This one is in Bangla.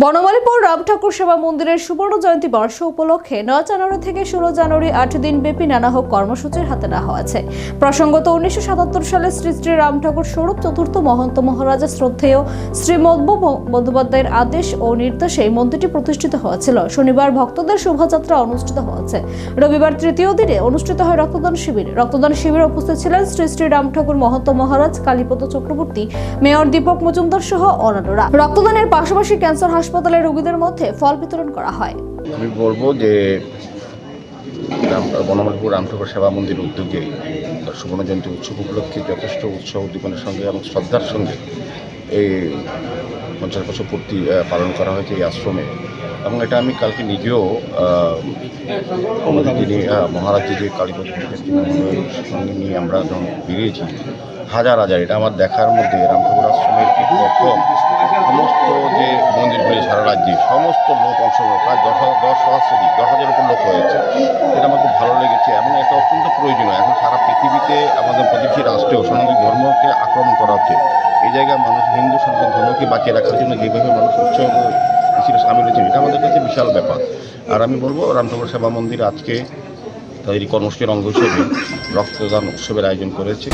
বনমালীপুর রাম ঠাকুর সেবা মন্দিরের সুবর্ণ জয়ন্তী বর্ষ উপলক্ষে 9 জানুয়ারি থেকে 16 জানুয়ারি 8 দিন ব্যাপী নানাহক কর্মসূচির হাতে নেওয়া হয়েছে। প্রসঙ্গত 1977 সালে শ্রী শ্রী রাম ঠাকুর স্বরূপ চতুর্থ মহন্ত মহারাজা শ্রদ্ধেয় শ্রী মধ্ব বন্দ্যোপাধ্যায়ের আদেশ ও নির্দেশে এই মন্দিরটি প্রতিষ্ঠিত হয়েছিল। শনিবার ভক্তদের শোভাযাত্রা অনুষ্ঠিত হয়েছে। রবিবার তৃতীয় দিনে অনুষ্ঠিত হয় রক্তদান শিবির। রক্তদান শিবিরে উপস্থিত ছিলেন শ্রী শ্রী রাম ঠাকুর মহন্ত মহারাজ, কালীপদ চক্রবর্তী, মেয়র দীপক মজুমদার সহ অন্যান্যরা। রক্তদানের পাশাপাশি ক্যান্সার হাসপাতালের রোগীদের মধ্যে ফল বিতরণ করা হয়। আমি বলবো যে বনমালীপুর রাম ঠাকুর সেবা মন্দির উদ্যোগে সুবর্ণ জয়ন্তী উৎসব উপলক্ষে যথেষ্ট উৎসাহ উদ্দীপনার সঙ্গে এবং শ্রদ্ধার সঙ্গে এই 50 বছর পূর্তি পালন করা হয়েছে এই আশ্রমে। এবং এটা আমি কালকে নিজেও আমাদের যিনি মহারাজ যে কালীপদ সঙ্গে নিয়ে আমরা যখন বেরিয়েছি, হাজার হাজার, এটা আমার দেখার মধ্যে রাম ঠাকুর আশ্রমের প্রথম সমস্ত যে মন্দিরগুলি সারা রাজ্যে সমস্ত লোক অংশগ্রহণ, প্রায় 10,000 উপর লোক হয়েছে। এটা আমার খুব ভালো লেগেছে এবং এটা অত্যন্ত প্রয়োজনীয়। এখন সারা পৃথিবীতে আমাদের প্রতিবেশী রাষ্ট্রেও সনাতন ধর্মকে আক্রমণ করা হচ্ছে। এই জায়গায় মানুষ হিন্দু সনাতন ধর্মকে বাঁচিয়ে রাখার জন্য যেভাবে মানুষ উৎসব মিছিলে সামিল হয়েছে, এটা আমাদের কাছে বিশাল ব্যাপার। আর আমি বলবো রাম ঠাকুর সেবা মন্দির আজকে তাদের কর্মসূচির অঙ্গ হিসেবে রক্তদান উৎসবের আয়োজন করেছে।